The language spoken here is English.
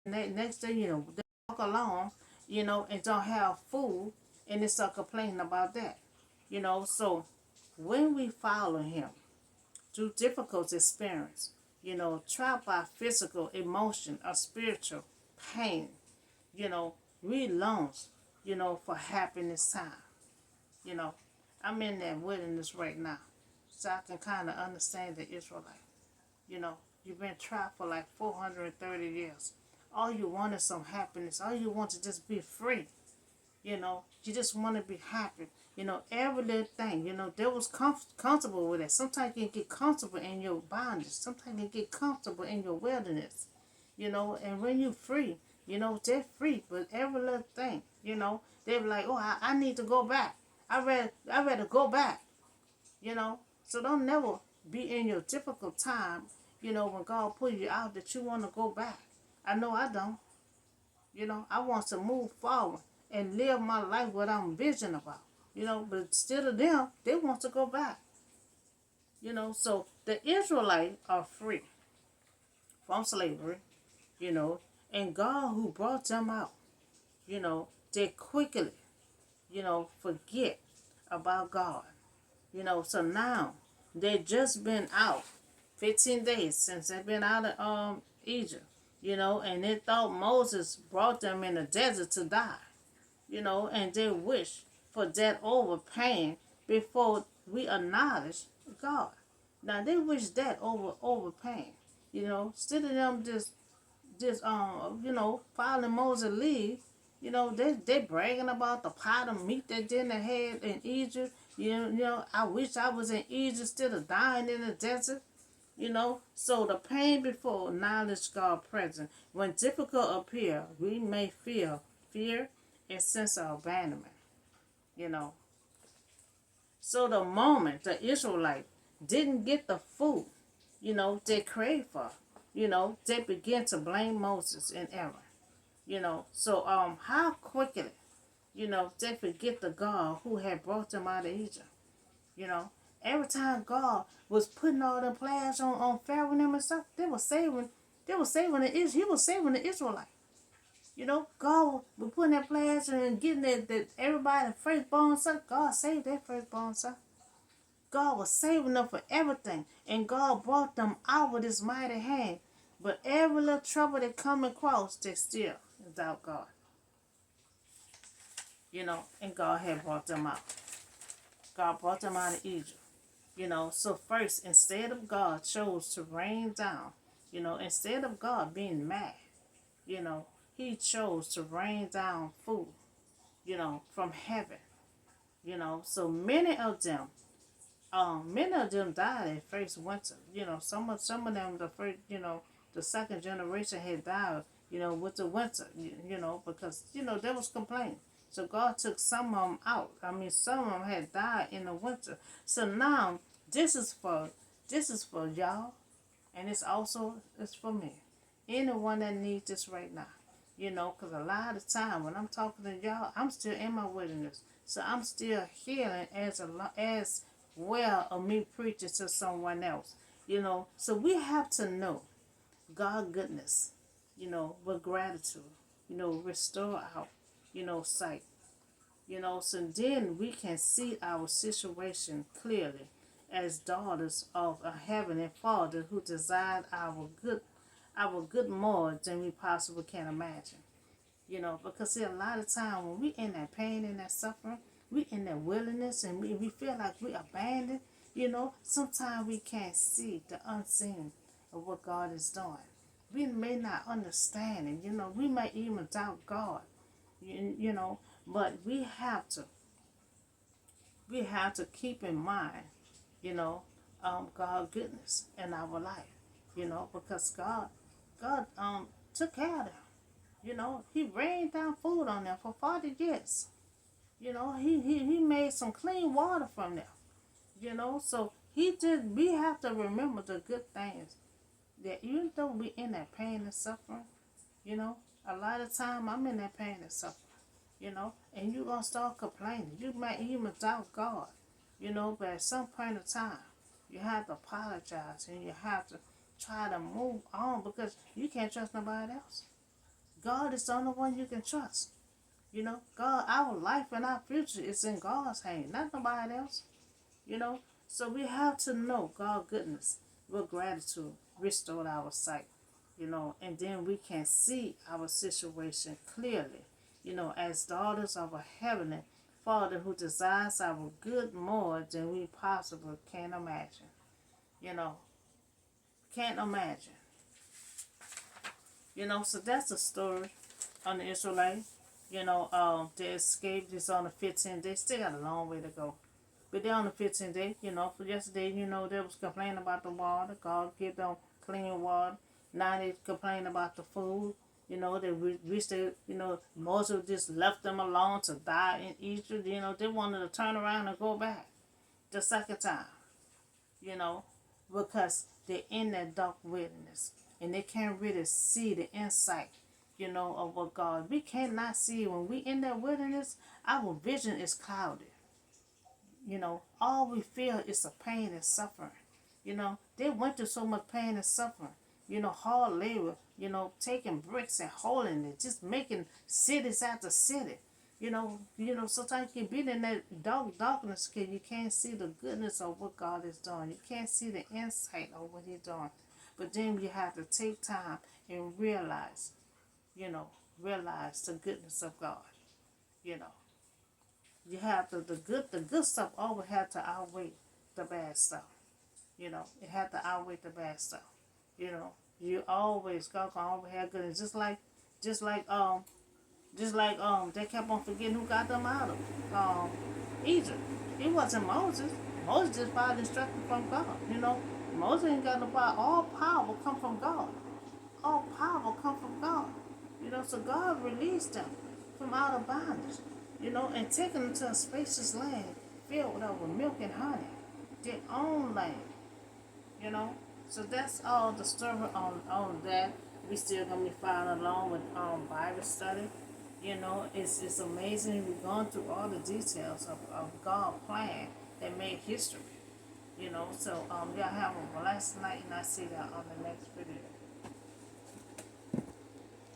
Next thing you know, they walk along, and don't have food, and they start complaining about that. So when we follow him through difficult experience, trapped by physical, emotion, or spiritual pain, you know, we longs, for happiness time. You know, I'm in that wilderness right now, so I can kind of understand the Israelite. You know, you've been trapped for like 430 years. All you want is some happiness. All you want to just be free. You just want to be happy. Every little thing. They was comfortable with it. Sometimes you can get comfortable in your bondage. Sometimes you get comfortable in your wilderness. And when you're free, they're free. But every little thing, they're like, oh, I need to go back. I rather go back. So don't never be in your difficult time, when God put you out that you want to go back. I know I don't. I want to move forward and live my life what I'm vision about. But still of them, they want to go back. So the Israelites are free from slavery, you know, and God who brought them out, they quickly, forget about God. So now they just been out 15 days since they've been out of Egypt, and they thought Moses brought them in the desert to die, and they wish for that overpaying before we acknowledge God. Now they wish that overpaying, instead of them just following Moses lead, they bragging about the pot of meat they didn't have in Egypt. I wish I was in Egypt instead of dying in the desert. So the pain before knowledge God present. When difficult appear, we may feel fear and sense of abandonment. You know. So the moment the Israelite didn't get the food, they craved for, they began to blame Moses and Aaron. So how quickly, they forget the God who had brought them out of Egypt. You know, every time God was putting all the plagues on Pharaoh and them and stuff, they were saving he was saving the Israelites. God was putting that plagues and getting that everybody firstborn son. God saved their firstborn son. God was saving them for everything, and God brought them out with His mighty hand. But every little trouble they come across, they still doubt God. And God had brought them out. God brought them out of Egypt. So first, instead of God chose to rain down, instead of God being mad, He chose to rain down food, from heaven. So many of them died at first winter. Some of them the first, the second generation had died, with the winter, because there was complaining. So God took some of them out. I mean, some of them had died in the winter. So now this is for y'all, and it's for me. Anyone that needs this right now, because a lot of time when I'm talking to y'all, I'm still in my wilderness, so I'm still healing as well of me preaching to someone else. So we have to know God goodness, with gratitude, restore our, sight. So then we can see our situation clearly as daughters of a heavenly Father who desired our good more than we possibly can imagine. Because see, a lot of time when we in that pain and that suffering, we in that wilderness and we feel like we abandoned, sometimes we can't see the unseen of what God is doing. We may not understand it, we may even doubt God, but we have to keep in mind, God's goodness in our life, because God took care of them. He rained down food on them for 40 years. He made some clean water from them. So we have to remember the good things that even though we in that pain and suffering, a lot of time I'm in that pain and suffering, and you're going to start complaining. You might even doubt God, but at some point in time, you have to apologize and you have to try to move on because you can't trust nobody else. God is the only one you can trust. You know, God, our life and our future is in God's hand, not nobody else. You know, so we have to know God's goodness with gratitude, restore our sight. You know, and then we can see our situation clearly. You know, as daughters of a heavenly Father who desires our good more than we possibly can imagine. You know, can't imagine. You know, so that's the story on the Israelites. You know, they escaped is on the 15th. They still got a long way to go. But they're on the 15th day, you know. For yesterday, you know, they was complaining about the water. God give them clean water. Now they complain about the food. You know, they wish they, you know, Moses just left them alone to die in Egypt. You know, they wanted to turn around and go back the second time. You know, because they're in that dark wilderness and they can't really see the insight, you know, of what God. We cannot see when we in that wilderness. Our vision is clouded. You know, all we feel is the pain and suffering. You know, they went through so much pain and suffering. You know, hard labor. You know, taking bricks and holding it, just making cities after city. Sometimes you can be in that darkness because you can't see the goodness of what God is doing. You can't see the insight of what He's doing. But then you have to take time and realize, realize the goodness of God. You know, you have the good stuff always have to outweigh the bad stuff. You know, it had to outweigh the bad stuff. You know, you always God can always have goodness. Just like they kept on forgetting who got them out of Egypt. It wasn't Moses. Moses just followed instructions from God. You know, Moses ain't got no power. All power will come from God. All power will come from God. You know, so God released them from out of bondage. You know, and taking them to a spacious land filled with milk and honey. Their own land. You know, so that's all the story on that. We still gonna be following along with Bible study. You know, it's amazing. We're going through all the details of God's plan that made history. You know, so y'all have a blessed night, and I see y'all on the next video.